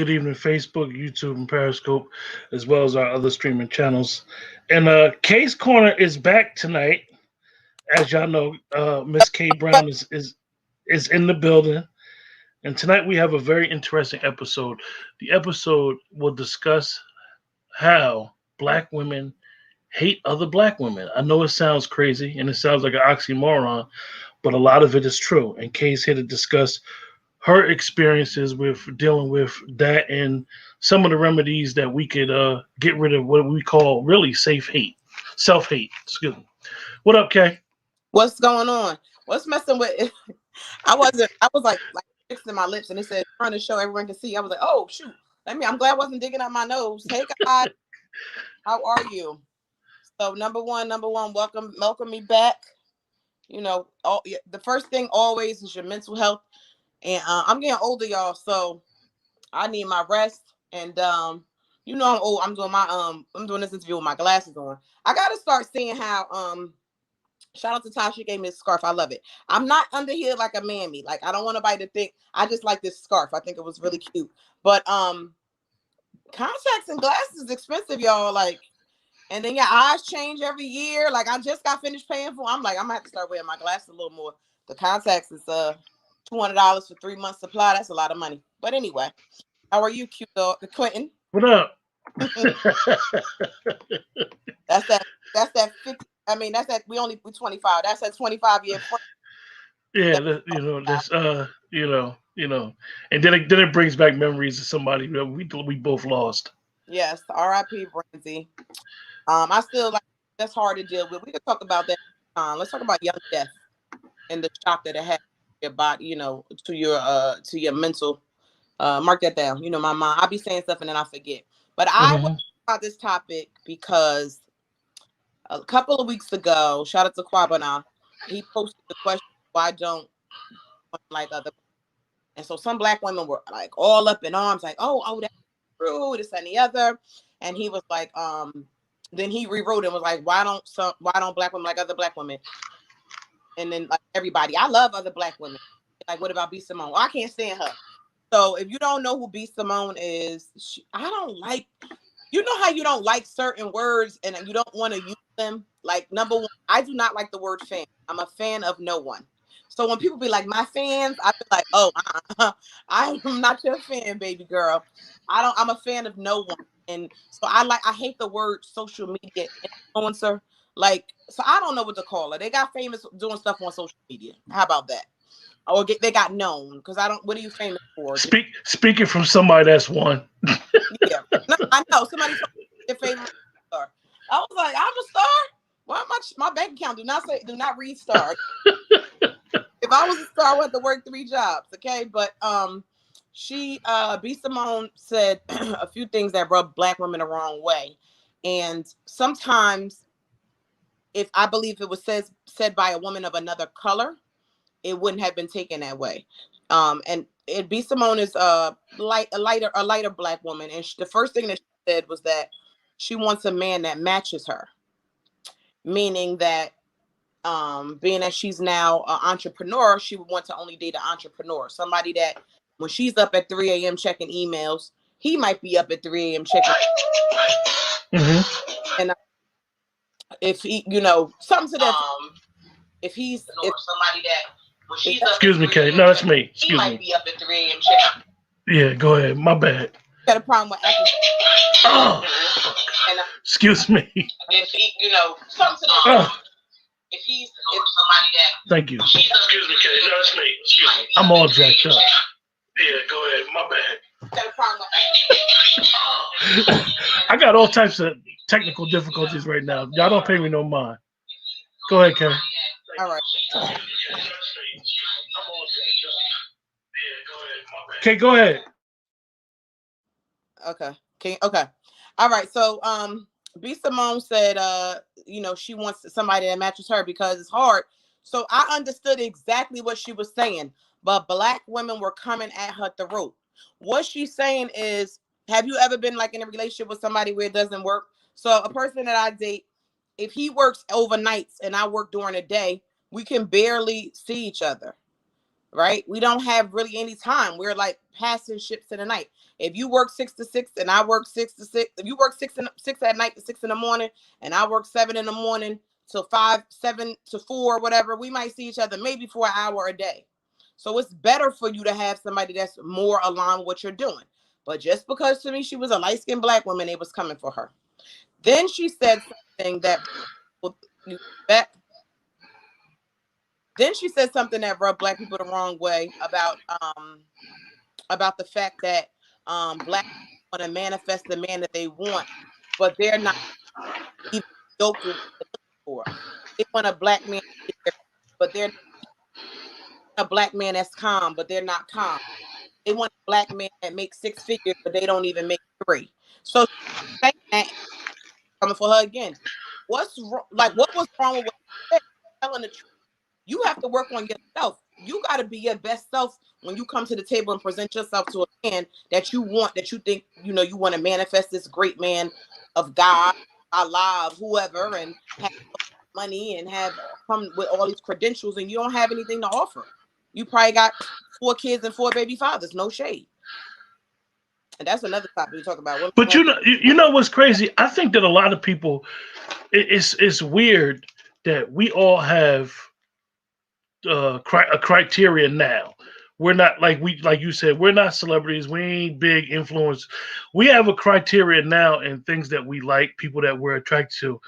good evening, Facebook, YouTube, and Periscope, as well as our other streaming channels. And K's Corner is back tonight. As y'all know, Miss K Brown is in the building. And tonight we have a very interesting episode. The episode will discuss how black women hate other black women. I know it sounds crazy and it sounds like an oxymoron, but a lot of it is true. And Kay's here to discuss her experiences with dealing with that and some of the remedies that we could get rid of what we call really safe hate, self hate. Excuse me. What up, Kay? What's going on? What's messing with? I was like fixing my lips, and it said trying to show everyone can see. I was like, oh shoot. I'm glad I wasn't digging up my nose. Hey guys, how are you? So number one, welcome me back. The first thing always is your mental health, and I'm getting older, y'all. So I need my rest, and I'm old. I'm doing this interview with my glasses on. I gotta start seeing how shout out to Tasha, she gave me a scarf. I love it. I'm not under here like a mammy. Like I don't want nobody to think I just like this scarf. I think it was really cute. But contacts and glasses is expensive, y'all. Like, and then your eyes change every year. Like I just got finished paying for. I'm like, I'm gonna have to start wearing my glasses a little more. The contacts is $200 for 3 months supply. That's a lot of money. But anyway, how are you, cute dog? Quentin? What up? That's that 50. I mean, that's that we're 25. That's that 25-year friend. Yeah, and then it brings back memories of somebody that we both lost. Yes, R.I.P. Brandy. I still like that's hard to deal with. We can talk about that. Let's talk about young death and the shock that it had to your body, to your mental. Mark that down. My mind. I'll be saying stuff and then I forget. But I want to talk about this topic because a couple of weeks ago, shout out to Kwabana, he posted the question, why don't like other? And so some black women were like all up in arms, like, oh, that's true, this and the other. And he was like, then he rewrote and was like, why don't black women like other black women? And then like everybody, I love other black women. Like, what about B. Simone? Well, I can't stand her. So if you don't know who B. Simone is, I don't like. You know how you don't like certain words and you don't want to use them? Like, number one, I do not like the word fan. I'm a fan of no one. So when people be like, my fans, I be like, oh, I'm not your fan, baby girl. I'm a fan of no one. And so I hate the word social media influencer. Like, so I don't know what to call it. They got famous doing stuff on social media. How about that? Or they got known because what are you famous for? Speaking from somebody that's one. Yeah, no, I know somebody your favorite star. I was like, I'm a star. Why my bank account do not read star. If I was a star, I would have to work 3 jobs. Okay, but she B. Simone said a few things that rub black women the wrong way, and sometimes if I believe it was said by a woman of another color, it wouldn't have been taken that way. And B. Simone is a lighter black woman, and the first thing that she said was that she wants a man that matches her, meaning that being that she's now an entrepreneur, she would want to only date an entrepreneur, somebody that when she's up at 3 a.m. checking emails, he might be up at 3 a.m. checking. And if he, something to that, if somebody that. Excuse me, Kay. No, that's me. Excuse me. Might be up at 3 a.m. checking. Yeah, go ahead. My bad. Got a problem with Apple. Excuse me. If he, something to that. If somebody that. Thank you. Excuse me, Kay. No, that's me. Excuse me. I'm all jacked up. Yeah, go ahead. My bad. Got a problem with Apple. I got all types of technical difficulties right now. Y'all don't pay me no mind. Go ahead, Kay. All right. Okay, go ahead. Okay. Okay. All right. So, B. Simone said, she wants somebody that matches her because it's hard. So I understood exactly what she was saying, but black women were coming at her throat. What she's saying is, have you ever been like in a relationship with somebody where it doesn't work? So a person that I date, if he works overnights and I work during the day, we can barely see each other. right? We don't have really any time. We're like passing ships in the night. If you work 6 to 6 and I work 6 to 6, if you work 6 at night to 6 in the morning and I work 7 in the morning till 5, 7 to 4, whatever, we might see each other maybe for an hour a day. So it's better for you to have somebody that's more aligned with what you're doing. But just because to me she was a light-skinned black woman, it was coming for her. Then she said something that then she said something that rubbed black people the wrong way about the fact that black people want to manifest the man that they want, but they're not even yoked with what they're looking for. They want a black man, but they're not a black man that's calm, but they're not calm. They want a black man that makes 6 figures, but they don't even make 3. So saying that, coming for her again. What was wrong with what you said? Telling the truth. You have to work on yourself. You got to be your best self when you come to the table and present yourself to a man that you want, that you think, you know, you want to manifest this great man of God, Allah, whoever, and have money and have come with all these credentials, and you don't have anything to offer. You probably got 4 kids and 4 baby fathers. No shade. And that's another topic we talk about. But you know what's crazy? I think that a lot of people, it's weird that we all have a criteria now. We're not like you said, we're not celebrities. We ain't big influence. We have a criteria now and things that we like, people that we're attracted to.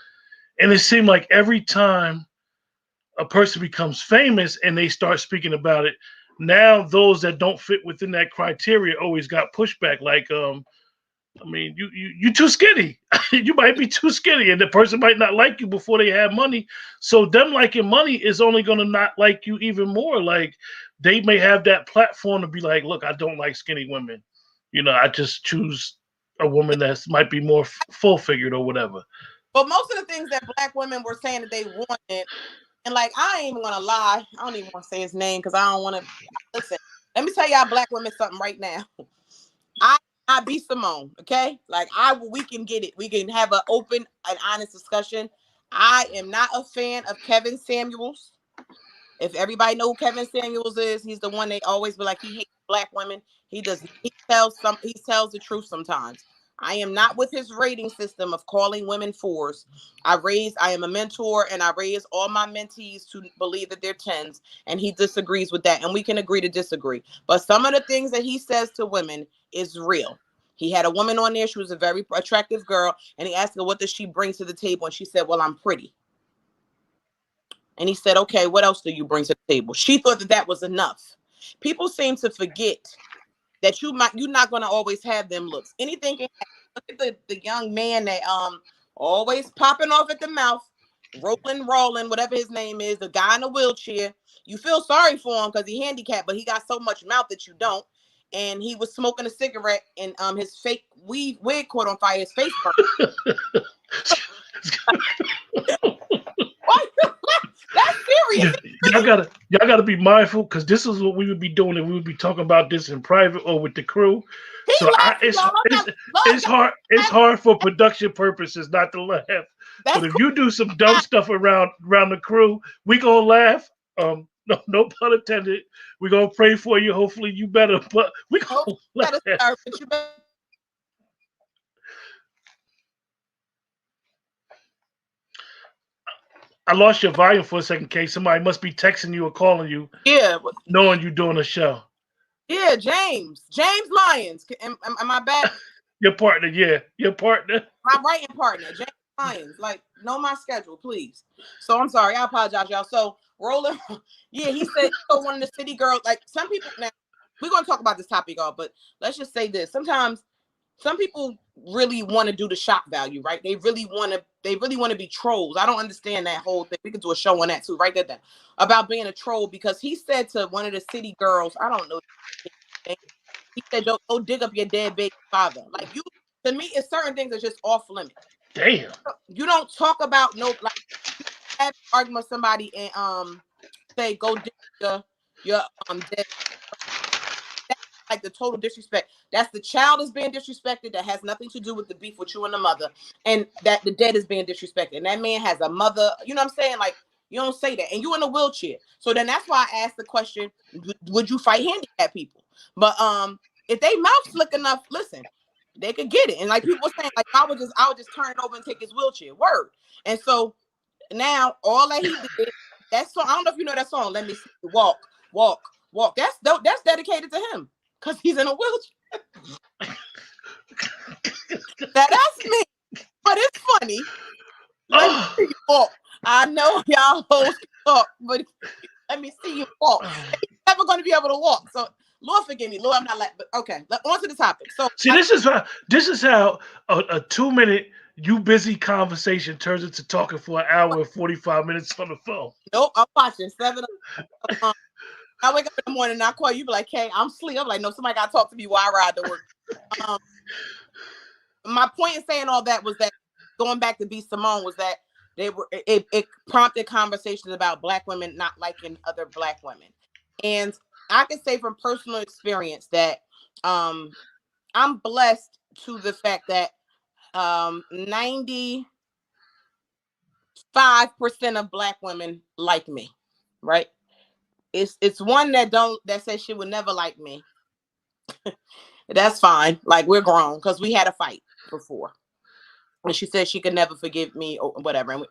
And it seemed like every time a person becomes famous and they start speaking about it, now those that don't fit within that criteria always got pushback. Like, I mean, you too skinny. You might be too skinny, and the person might not like you before they have money. So them liking money is only going to not like you even more. Like they may have that platform to be like, look, I don't like skinny women. You know, I just choose a woman that might be more full figured or whatever. But most of the things that black women were saying that they wanted, and like I ain't even gonna lie, I don't even want to say his name because I don't want to listen. Let me tell y'all black women something right now. I be Simone, okay? Like we can get it. We can have an open and honest discussion. I am not a fan of Kevin Samuels. If everybody know who Kevin Samuels is, he's the one they always be like he hates black women. He tells the truth sometimes. I am not with his rating system of calling women 4s. I am a mentor and I raise all my mentees to believe that they're 10s, and he disagrees with that, and we can agree to disagree. But some of the things that he says to women is real. He had a woman on there. She was a very attractive girl, and he asked her, what does she bring to the table? And she said, well, I'm pretty. And he said, okay, what else do you bring to the table? She thought that was enough. People seem to forget that you're not going to always have them looks. Anything can happen. Look at the young man that always popping off at the mouth, rolling, whatever his name is, the guy in a wheelchair. You feel sorry for him because he's handicapped, but he got so much mouth that you don't. And he was smoking a cigarette, and his fake wig caught on fire. His face burned. That's serious. Y'all gotta be mindful because this is what we would be doing if we would be talking about this in private or with the crew. It's hard for production purposes not to laugh. But if you do some dumb stuff around the crew, we gonna laugh. No pun intended. We're gonna pray for you. Hopefully you better, but we gonna laugh. I lost your volume for a second, Kate. Somebody must be texting you or calling you. Yeah. Knowing you doing a show. Yeah, James Lyons. Am I back? Your partner, yeah. Your partner. My writing partner, James Lyons. Like, know my schedule, please. So I'm sorry. I apologize, y'all. So rolling. Yeah, he said one of the city girls. Like some people now, we're gonna talk about this topic, y'all, but let's just say this. Sometimes some people really want to do the shock value, right? They really want to be trolls. I don't understand that whole thing. We could do a show on that too, right there, about being a troll, because he said to one of the city girls, I don't know, he said, go dig up your dead baby father. Like to me, it's certain things that's just off limit. Damn. You don't talk about like you have an argument with somebody and say go dig your dead. Like the total disrespect. That's the child is being disrespected. That has nothing to do with the beef with you and the mother, and that the dead is being disrespected. And that man has a mother. You know what I'm saying? Like You don't say that. And you in a wheelchair. So then that's why I asked the question, would you fight handicapped people? But if they mouth slick enough, listen, they could get it. And like people were saying, like I would just turn it over and take his wheelchair. Word. And so now all that he did, that song, I don't know if you know that song, Let Me See You Walk, Walk, Walk. That's dedicated to him because he's in a wheelchair. That's me. But it's funny. Let me see you walk. I know y'all hoes can talk, but let me see you walk. He's never going to be able to walk. So, Lord forgive me. Lord, I'm not like, but okay. On to the topic. So, see, this is how a 2-minute you busy conversation turns into talking for an hour and 45 minutes on the phone. Nope, I'm watching 7. I wake up in the morning and I call you, be like, hey, I'm asleep. I'm like, no, somebody got to talk to me while I ride to work. My point in saying all that was that going back to B. Simone was that it prompted conversations about Black women not liking other Black women. And I can say from personal experience that I'm blessed to the fact that 95% of Black women like me, right? It's one that says she would never like me. That's fine. Like we're grown because we had a fight before. And she said she could never forgive me or whatever. And we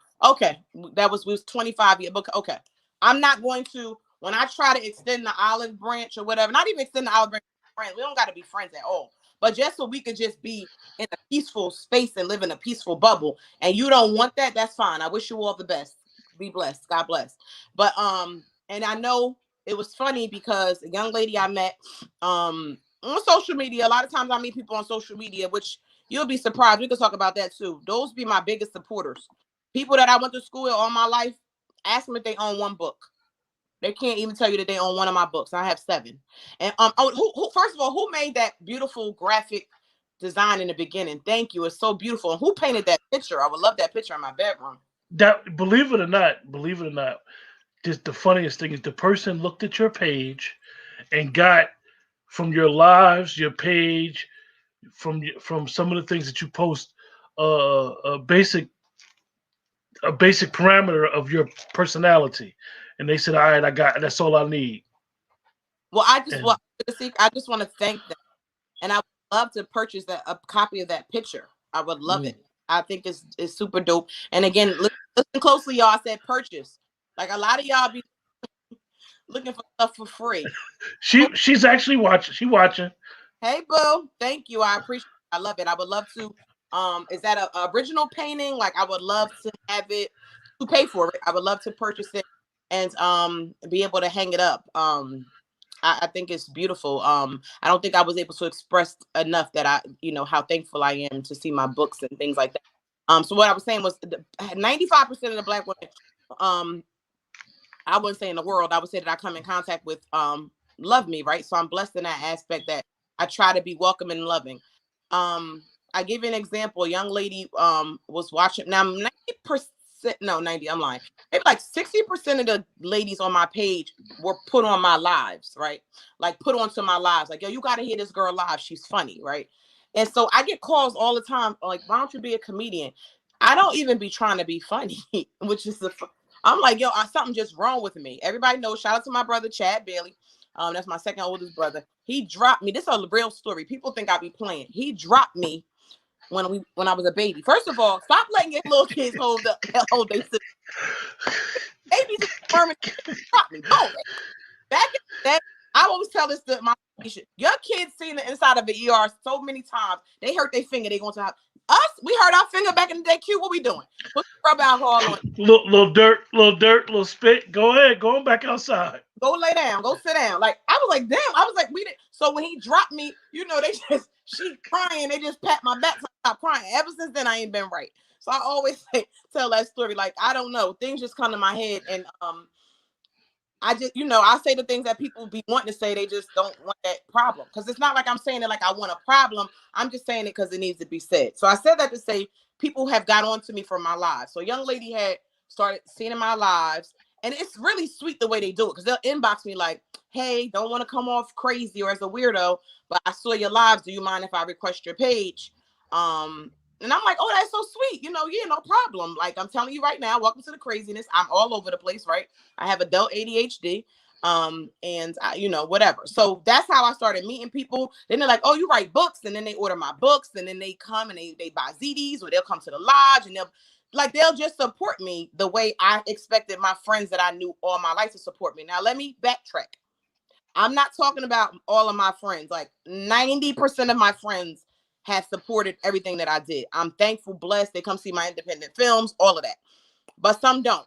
was 25 years. But okay, I'm not going to, when I try to extend the olive branch or whatever, not even extend the olive branch, friends. We don't got to be friends at all. But just so we could just be in a peaceful space and live in a peaceful bubble. And you don't want that, that's fine. I wish you all the best. Be blessed. God bless. But and I know it was funny because a young lady I met on social media, a lot of times I meet people on social media, which you'll be surprised. We can talk about that too. Those be my biggest supporters. People that I went to school with all my life, ask them if they own one book. They can't even tell you that they own one of my books. I have 7. And who first of all, who made that beautiful graphic design in the beginning? Thank you. It's so beautiful. And who painted that picture? I would love that picture in my bedroom. That believe it or not, just the funniest thing is the person looked at your page and got from your lives, your page, from some of the things that you post, a basic parameter of your personality, and they said, "All right, that's all I need." Well, I just want to thank them, and I would love to purchase a copy of that picture. I would love it. I think it's super dope. And again, listen closely, y'all. I said purchase. Like a lot of y'all be looking for stuff for free. She's actually watching. She watching. Hey, boo. Thank you. I appreciate it. I love it. I would love to. Is that a original painting? Like I would love to have it, to pay for it. I would love to purchase it and be able to hang it up. I think it's beautiful. I don't think I was able to express enough that how thankful I am to see my books and things like that. So what I was saying was 95% of the Black women, I wouldn't say in the world, I would say that I come in contact with, love me, right? So I'm blessed in that aspect that I try to be welcoming and loving. I give you an example. A young lady was watching. Now 90%, no, 90, I'm lying. Maybe like 60% of the ladies on my page were put on my lives, right? Like put onto my lives. Like, yo, you got to hear this girl live. She's funny, right? And so I get calls all the time, like, why don't you be a comedian? I don't even be trying to be funny, which is I'm like, yo, something just wrong with me. Everybody knows, shout out to my brother, Chad Bailey. That's my second oldest brother. He dropped me. This is a real story. People think I be playing. He dropped me when I was a baby. First of all, stop letting your little kids hold their sister. Babies permanently drop me. Boom. Back in the day, I always tell this to my patient. Your kids seen the inside of the ER so many times. They hurt their finger. They going to have us. We hurt our finger back in the day. Q, what we doing? Put rub alcohol on. Little dirt, little spit. Go ahead, going back outside. Go lay down. Go sit down. Like I was like, damn. I was like, we did. So when he dropped me, she crying. They just pat my back. So I stopped crying. Ever since then, I ain't been right. So I always tell that story. Like I don't know, things just come to my head, and I just I say the things that people be wanting to say. They just don't want that problem because it's not like I'm saying it like I want a problem. I'm just saying it because it needs to be said. So I said that to say people have got on to me for my lives. So a young lady had started seeing my lives. And it's really sweet the way they do it because they'll inbox me like, hey, don't want to come off crazy or as a weirdo, but I saw your lives. Do you mind if I request your page? And I'm like, oh, that's so sweet. Yeah, no problem. Like, I'm telling you right now, welcome to the craziness. I'm all over the place, right? I have adult ADHD. And whatever. So that's how I started meeting people. Then they're like, oh, you write books, and then they order my books, and then they come and they buy ZDs, or they'll come to the lodge, and they'll just support me the way I expected my friends that I knew all my life to support me. Now let me backtrack. I'm not talking about all of my friends. Like 90% of my friends have supported everything that I did. I'm thankful, blessed. They come see my independent films, all of that. But some don't.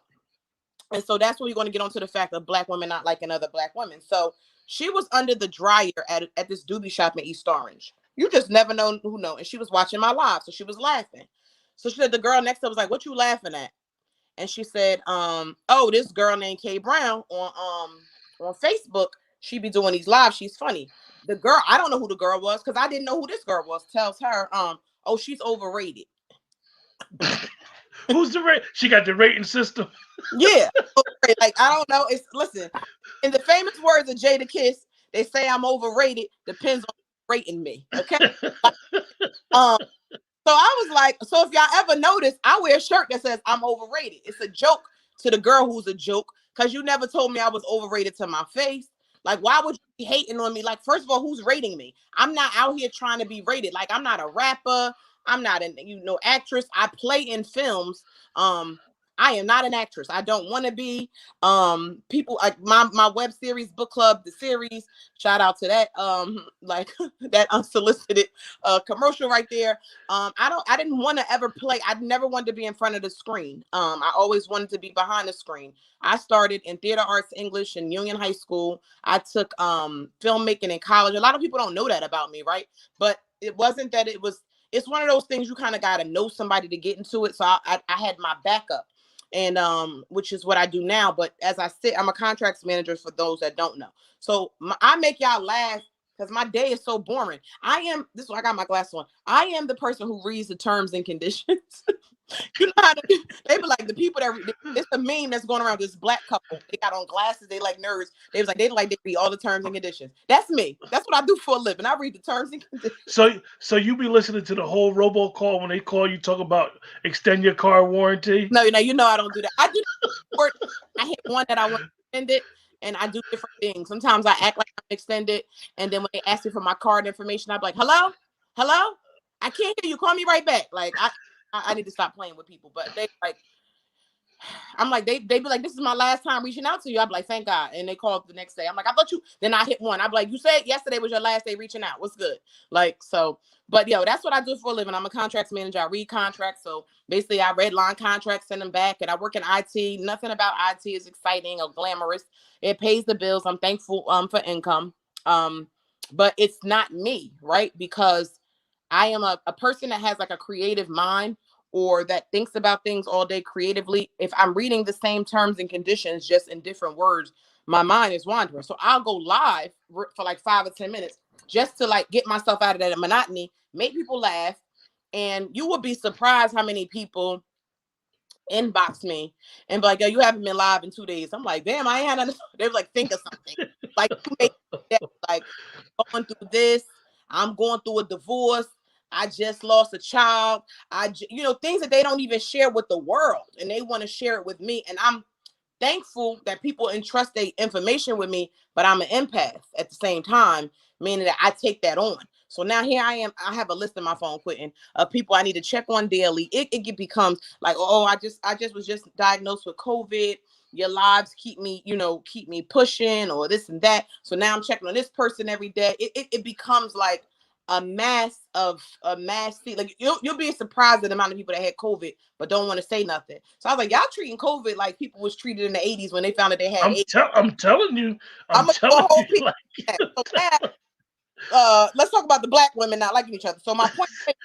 And so that's when we're going to get onto the fact of Black women not liking other Black women. So she was under the dryer at this doobie shop in East Orange. You just never know who know. And she was watching my live, so she was laughing. So she said, the girl next to her was like, what you laughing at? And she said, oh, this girl named Kay Brown on Facebook, she be doing these lives. She's funny. The girl, I don't know who the girl was because I didn't know who this girl was. Tells her, oh, she's overrated. Who's the rate? She got the rating system. Yeah. Like, I don't know. Listen, in the famous words of Jada Kiss, they say I'm overrated. Depends on rating me. Okay. So I was like, so if y'all ever notice, I wear a shirt that says I'm overrated. It's a joke to the girl who's a joke, because you never told me I was overrated to my face. Like, why would you be hating on me? Like, first of all, who's rating me? I'm not out here trying to be rated. Like, I'm not a rapper. I'm not an actress. I play in films. I am not an actress. I don't want to be. People like my web series, book club, the series. Shout out to that. Like that unsolicited commercial right there. I didn't want to ever play. I never wanted to be in front of the screen. I always wanted to be behind the screen. I started in theater arts English in Union High School. I took filmmaking in college. A lot of people don't know that about me, right? But it wasn't that it was. It's one of those things you kind of got to know somebody to get into it. So I had my backup. And which is what I do now. But as I said, I'm a contracts manager for those that don't know. So I make y'all laugh because my day is so boring. This is why I got my glasses on. I am the person who reads the terms and conditions. You know how they be like the people it's a meme that's going around, this Black couple. They got on glasses, they like nerds. They read all the terms and conditions. That's me. That's what I do for a living. I read the terms and conditions. So you be listening to the whole robocall when they call you, talk about extend your car warranty? No, I don't do that. I do. I hit one that I want to extend it, and I do different things. Sometimes I act like I'm extended, and then when they ask me for my card information, I'm like, "Hello, I can't hear you. Call me right back." Like I need to stop playing with people, but they like. I'm like, they be like, this is my last time reaching out to you. I'm like, thank God. And they called the next day. I'm like, I thought you, then I hit one. I'm like, you said yesterday was your last day reaching out. What's good? Like, so, but that's what I do for a living. I'm a contracts manager. I read contracts. So basically I redline contracts, send them back, and I work in IT. Nothing about IT is exciting or glamorous. It pays the bills. I'm thankful for income. But it's not me, right? Because I am a person that has like a creative mind, or that thinks about things all day creatively. If I'm reading the same terms and conditions, just in different words, my mind is wandering. So I'll go live for like 5 or 10 minutes just to like get myself out of that monotony, make people laugh. And you will be surprised how many people inbox me and be like, yo, you haven't been live in 2 days. I'm like, damn, I ain't had nothing. They were like, think of something. Like, you make that, like, going through this. I'm going through a divorce. I just lost a child. Things that they don't even share with the world, and they want to share it with me. And I'm thankful that people entrust their information with me, but I'm an empath at the same time, meaning that I take that on. So now here I am. I have a list in my phone, Quentin, of people I need to check on daily. It becomes like, oh, I was just diagnosed with COVID. Your lives keep me pushing, or this and that. So now I'm checking on this person every day. It becomes like a mass. Like you'll be surprised at the amount of people that had COVID but don't want to say nothing. So I was like, y'all treating COVID like people was treated in the 80s when they found that they had AIDS. I'm telling you. I'm telling you. Like... So now, let's talk about the Black women not liking each other. So my point said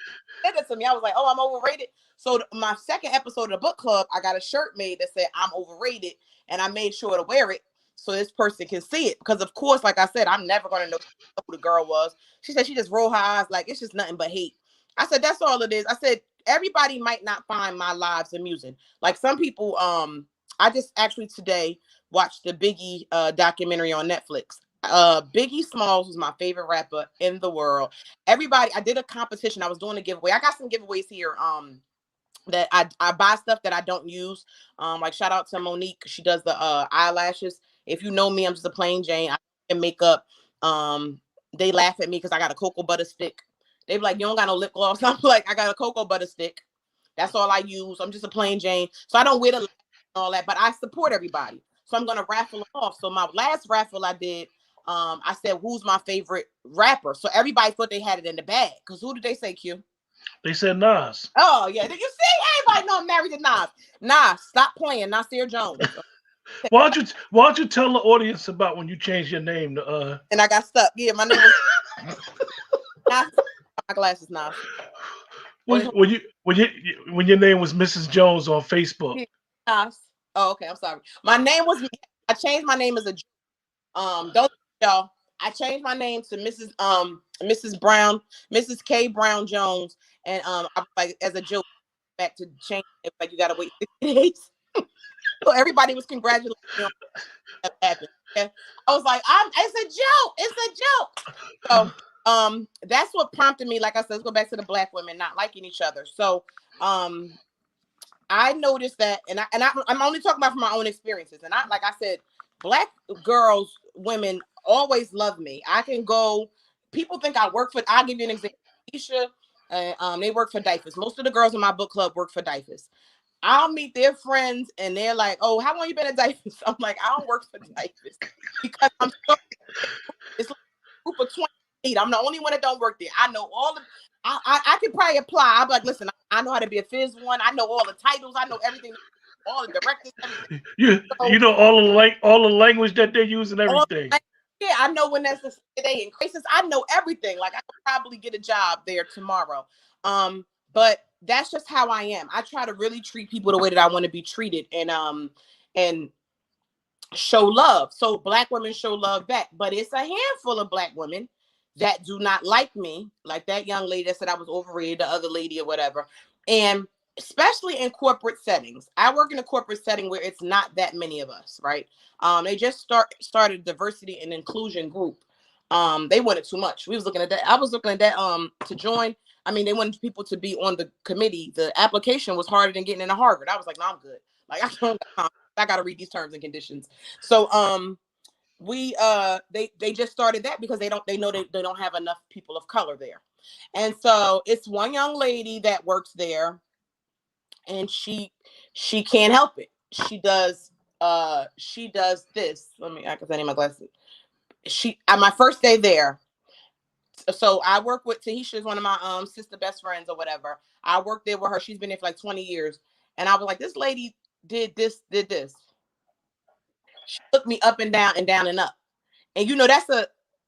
that to me. I was like, oh, I'm overrated. So my second episode of the book club, I got a shirt made that said I'm overrated, and I made sure to wear it so this person can see it. Because of course, like I said, I'm never gonna know who the girl was. She said she just rolled her eyes like it's just nothing but hate. I said that's all it is. I said everybody might not find my lives amusing. Like some people, I just actually today watched the Biggie documentary on Netflix. Biggie Smalls was my favorite rapper in the world. Everybody, I did a competition. I was doing a giveaway. I got some giveaways here. That I buy stuff that I don't use. Like shout out to Monique. She does the eyelashes. If you know me, I'm just a plain Jane. I can makeup. They laugh at me because I got a cocoa butter stick. They be like, you don't got no lip gloss. I'm like, I got a cocoa butter stick. That's all I use. I'm just a plain Jane. So I don't wear the and all that, but I support everybody. So I'm gonna raffle off. So my last raffle I did, I said, who's my favorite rapper? So everybody thought they had it in the bag. Because who did they say, Q? They said Nas. Oh, yeah. Did you see? Everybody know I'm married to Nas. Nas, stop playing. Nasir Jones. Why don't you tell the audience about when you changed your name to And I got stuck. Yeah, my name was Nas. My glasses, Nas. When your name was Mrs. Jones on Facebook. Yeah, Nas. Oh, okay. I'm sorry. My name was, I changed my name as a don't y'all. I changed my name to Mrs. Brown, Mrs. K. Brown Jones, and I like as a joke back to change it, like you gotta wait 60 days. So everybody was congratulating me on that happened. Okay? I was like, it's a joke, it's a joke. So that's what prompted me, like I said, let's go back to the black women not liking each other. So I noticed that, and I'm only talking about from my own experiences, and I like I said, black girls, women always love me. I can go. People think I work for. I'll give you an example. Keisha, they work for Diapers. Most of the girls in my book club work for Diapers. I'll meet their friends, and they're like, "Oh, how long you been at Diapers?" I'm like, "I don't work for Diapers because I'm so it's like a group of 28. I'm the only one that don't work there. I know all the. I could probably apply. I'm like, listen, I know how to be a Fizz one. I know all the titles. I know everything. All the directors, everything. You know all the language that they use and everything. Yeah, I know when that's the day in crisis. I know everything. Like I could probably get a job there tomorrow. But that's just how I am. I try to really treat people the way that I want to be treated, and show love. So black women show love back. But it's a handful of black women that do not like me, like that young lady that said I was overrated, the other lady or whatever. And especially in corporate settings. I work in a corporate setting where it's not that many of us, right? They just started a diversity and inclusion group. They wanted too much. We was looking at that. I was looking at that to join. I mean, they wanted people to be on the committee. The application was harder than getting into Harvard. I was like, no, I'm good. Like I gotta read these terms and conditions. So they just started that because they know they don't have enough people of color there. And so it's one young lady that works there, and she can't help it. She does this. I can need my glasses. My first day there. So I work with Tahisha, is one of my sister best friends or whatever. I worked there with her. She's been there for like 20 years. And I was like, this lady did this. She looked me up and down and up. And that's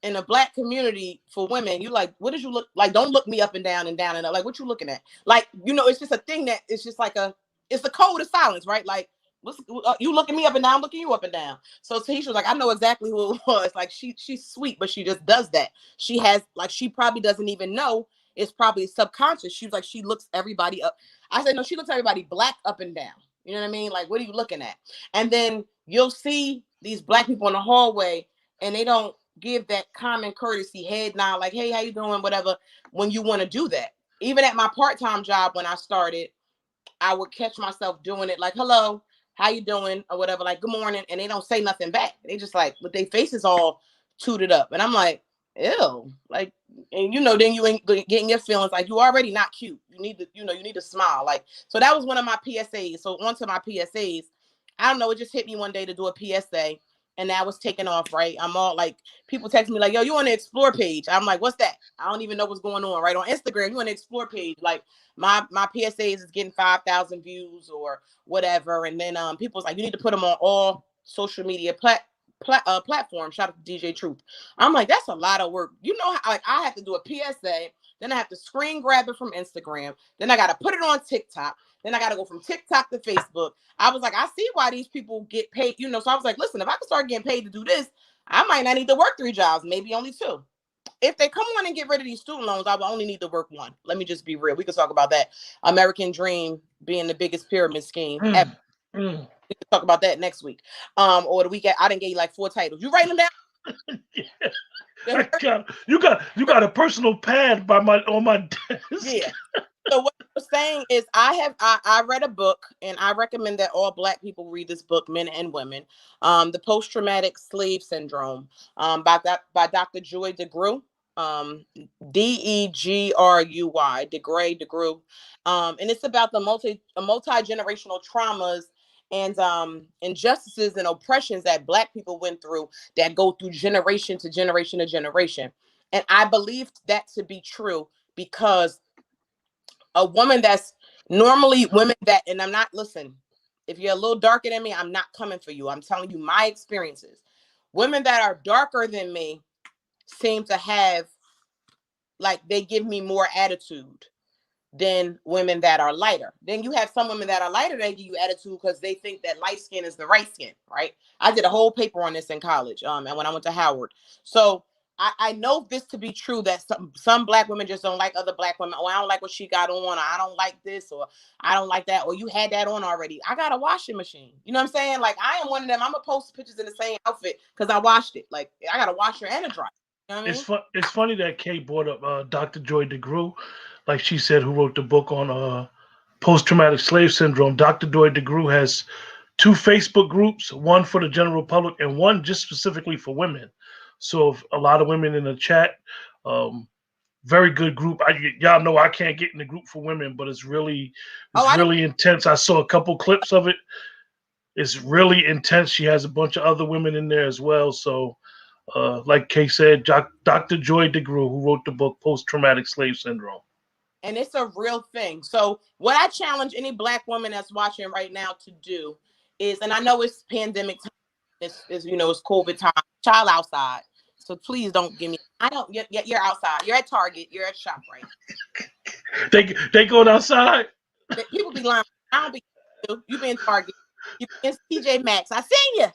in a black community for women, you like, what did you look like? Don't look me up and down and up. Like, what you looking at? Like, it's just a thing that it's just like it's the code of silence, right? Like, you looking me up and down, I'm looking you up and down. So Tahisha was like, I know exactly who it was. Like, she's sweet, but she just does that. She has, like, she probably doesn't even know. It's probably subconscious. She was like, she looks everybody up. I said, no, she looks everybody black up and down. You know what I mean? Like, what are you looking at? And then you'll see these black people in the hallway, and they don't give that common courtesy head nod, like, hey, how you doing? Whatever, when you want to do that. Even at my part-time job when I started, I would catch myself doing it, like, hello, how you doing? Or whatever, like, good morning. And they don't say nothing back. They just like, with their faces all tooted up. And I'm like, ew. Like, and then you ain't getting your feelings. Like, you already not cute. You need to, you need to smile. Like, so that was one of my PSAs. So onto my PSAs, I don't know, it just hit me one day to do a PSA. And that was taken off, right? I'm all like, people text me like, yo, you on the explore page? I'm like, what's that? I don't even know what's going on, right? On Instagram, you on the explore page. Like, my PSAs is getting 5,000 views or whatever. And then people's like, you need to put them on all social media platforms. Shout out to DJ Truth. I'm like, that's a lot of work. Like, I have to do a PSA. Then I have to screen grab it from Instagram. Then I got to put it on TikTok. Then I got to go from TikTok to Facebook. I was like, I see why these people get paid, So I was like, listen, if I can start getting paid to do this, I might not need to work 3 jobs, maybe only 2. If they come on and get rid of these student loans, I will only need to work 1. Let me just be real. We can talk about that. American Dream being the biggest pyramid scheme ever. We can talk about that next week. Or the week I didn't get you like 4 titles. You writing them down? I got you got a personal pad by my on my desk. Yeah. So what I was saying is I read a book, and I recommend that all Black people read this book, men and women. The Post Traumatic Slave Syndrome, by Dr. Joy DeGrom. DEGRUY, DeGray. And it's about the multi-generational traumas and injustices and oppressions that Black people went through, that go through generation to generation to generation. And I believed that to be true, because a woman that's normally women that, and I'm not, listen, if you're a little darker than me, I'm not coming for you. I'm telling you my experiences. Women that are darker than me seem to have, like, they give me more attitude than women that are lighter. Then you have some women that are lighter, they give you attitude because they think that light skin is the right skin, right? I did a whole paper on this in college, and when I went to Howard. So I know this to be true, that some Black women just don't like other Black women. Oh, I don't like what she got on, or I don't like this, or I don't like that, or you had that on already. I got a washing machine. You know what I'm saying? Like, I am one of them. I'm gonna post pictures in the same outfit because I washed it. Like, I got a washer and a dryer. You know what I mean? It's funny that Kay brought up Dr. Joy DeGruy, like she said, who wrote the book on post traumatic slave syndrome. Dr. Joy DeGruy has two Facebook groups, one for the general public and one just specifically for women. So if a lot of women in the chat. Very good group. Y'all know I can't get in the group for women, but it's Oh, I didn't. really intense. I saw a couple clips of it. It's really intense. She has a bunch of other women in there as well. So, like Kay said, Dr. Joy DeGruy, who wrote the book Post Traumatic Slave Syndrome. And it's a real thing. So what I challenge any Black woman that's watching right now to do is, and I know it's pandemic time, it's it's COVID time, child outside. So please don't give me. I don't. You're outside. You're at Target. You're at ShopRite. They going outside. People be lying. I don't be. You be in Target. You be in TJ Maxx. I seen you.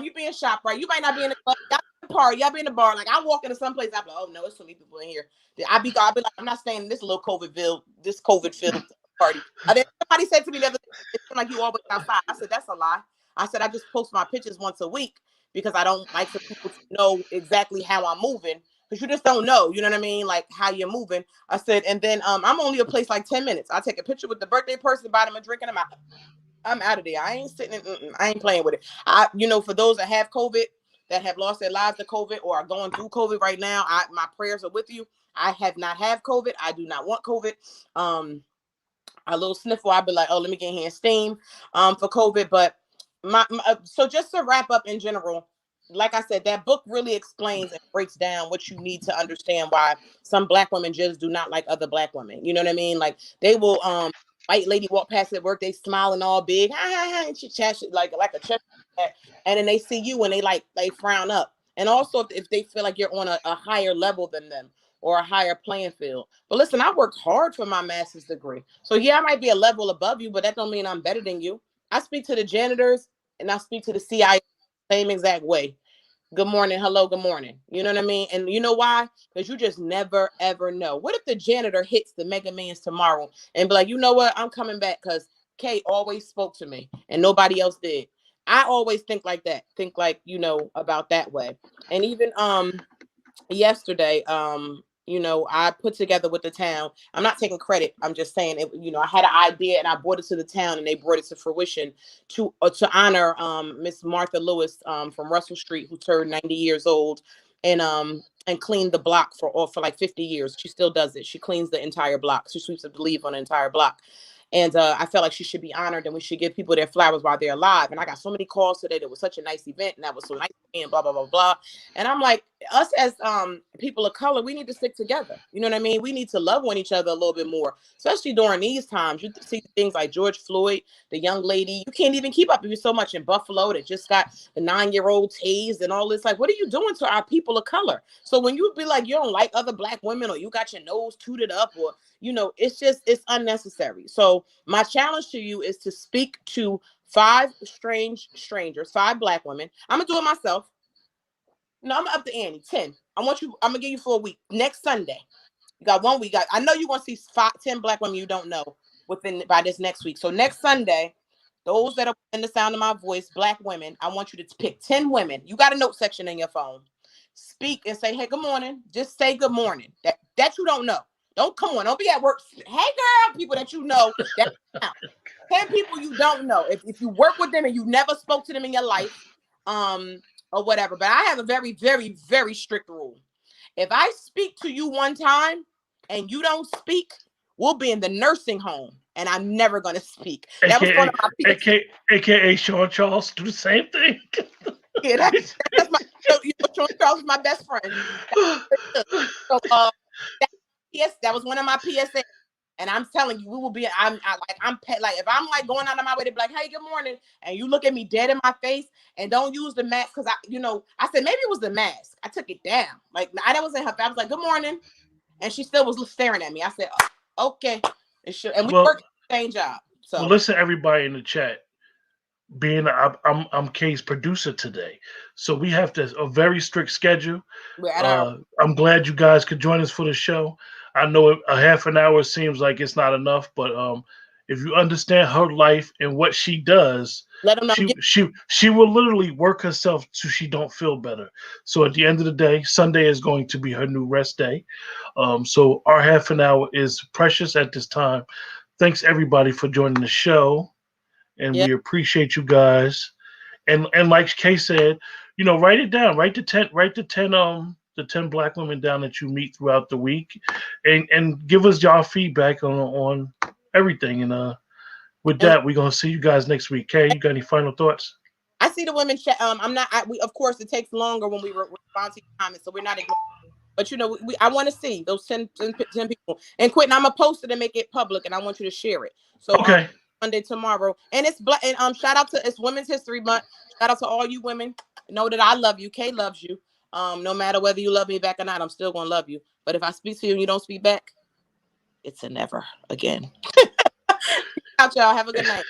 You be in ShopRite. You might not be in the club. Y'all be in the party. Y'all be in the bar. Like, I walk into some place, I be like, oh no, there's so many people in here. I be like, I'm not staying in this little COVID filled party. Then somebody said to me the other day, it seemed like you always outside. I said, that's a lie. I said, I just post my pictures once a week because I don't like for people to know exactly how I'm moving, because you just don't know, you know what I mean, like how you're moving. I said, and then I'm only a place like 10 minutes. I take a picture with the birthday person, buy them a drink, and I'm out of there. I ain't sitting I ain't playing with it. For those that have COVID, that have lost their lives to COVID or are going through COVID right now, my prayers are with you. I have not have COVID. I do not want COVID. A little sniffle, I'd be like, oh, let me get here and steam for COVID. But so just to wrap up in general, like I said, that book really explains and breaks down what you need to understand why some Black women just do not like other Black women. You know what I mean? Like, they will white lady walk past at work, they smiling all big, ha, ha, ha, and she chat like a chest, and then they see you and they frown up. And also if they feel like you're on a higher level than them or a higher playing field. But listen, I worked hard for my master's degree. So yeah, I might be a level above you, but that don't mean I'm better than you. I speak to the janitors and I speak to the CIO same exact way. Good morning, hello, good morning. You know what I mean? And you know why? Because you just never ever know. What if the janitor hits the Mega Millions tomorrow and be like, you know what? I'm coming back because Kay always spoke to me and nobody else did. I always think like that. Think like, about that way. And even yesterday, I put together with the town. I'm not taking credit. I'm just saying it. I had an idea and I brought it to the town and they brought it to fruition to honor Miss Martha Lewis from Russell Street, who turned 90 years old, and cleaned the block for like 50 years. She still does it. She cleans the entire block. She sweeps up the leaf on the entire block. And I felt like she should be honored and we should give people their flowers while they're alive. And I got so many calls today. That was such a nice event and that was so nice and blah, blah, blah, blah. And I'm like, us as people of color, we need to stick together. You know what I mean? We need to love one each other a little bit more, especially during these times. You see things like George Floyd, the young lady, you can't even keep up. There's so much in Buffalo that just got the 9-year-old tased and all this. Like, what are you doing to our people of color? So when you be like, you don't like other Black women or you got your nose tooted up or, it's unnecessary. So my challenge to you is to speak to 5 strangers, 5 Black women. I'm going to do it myself. No, I'm gonna up the ante. 10. I'm gonna give you for a week. Next Sunday. You got 1 week. I know you want to see 10 Black women you don't know by this next week. So next Sunday, those that are in the sound of my voice, Black women, I want you to pick 10 women. You got a note section in your phone. speak and say, hey, good morning. Just say good morning. That you don't know. Don't come on. Don't be at work. Hey, girl, people that you know. That 10 people you don't know. If you work with them and you never spoke to them in your life, or whatever. But I have a very, very, very strict rule. If I speak to you one time and you don't speak, we'll be in the nursing home and I'm never going to speak. That was one of my AKA Sean Charles do the same thing. Yeah, that's my, Sean Charles is my best friend. So, that was one of my PSA. And I'm telling you, we will be. I'm if I'm like going out of my way to be like, hey, good morning, and you look at me dead in my face and don't use the mask because I said maybe it was the mask. I took it down. Like I was in her. I was like, good morning, and she still was staring at me. I said, oh, okay, and we work the same job. So listen, everybody in the chat. Being I'm Kay's producer today, so we have a very strict schedule. I'm glad you guys could join us for the show. I know a half an hour seems like it's not enough, but if you understand her life and what she does, let them know. She will literally work herself so she don't feel better. So at the end of the day, Sunday is going to be her new rest day. So our half an hour is precious at this time. Thanks everybody for joining the show. And we appreciate you guys. And like Kay said, write it down. Write the 10 black women down that you meet throughout the week, and give us y'all feedback on everything. And with that, we're gonna see you guys next week. Kay, you got any final thoughts? I see the women chat. I'm not. Of course, it takes longer when we respond to comments, so we're not ignoring. But I want to see those 10 people. And Quentin, I'm gonna post it and make it public, and I want you to share it. So okay. Monday tomorrow, and it's black. And shout out to it's Women's History Month. Shout out to all you women. Know that I love you. Kay loves you. No matter whether you love me back or not, I'm still gonna love you. But if I speak to you and you don't speak back, it's a never again. Out, y'all. Have a good night.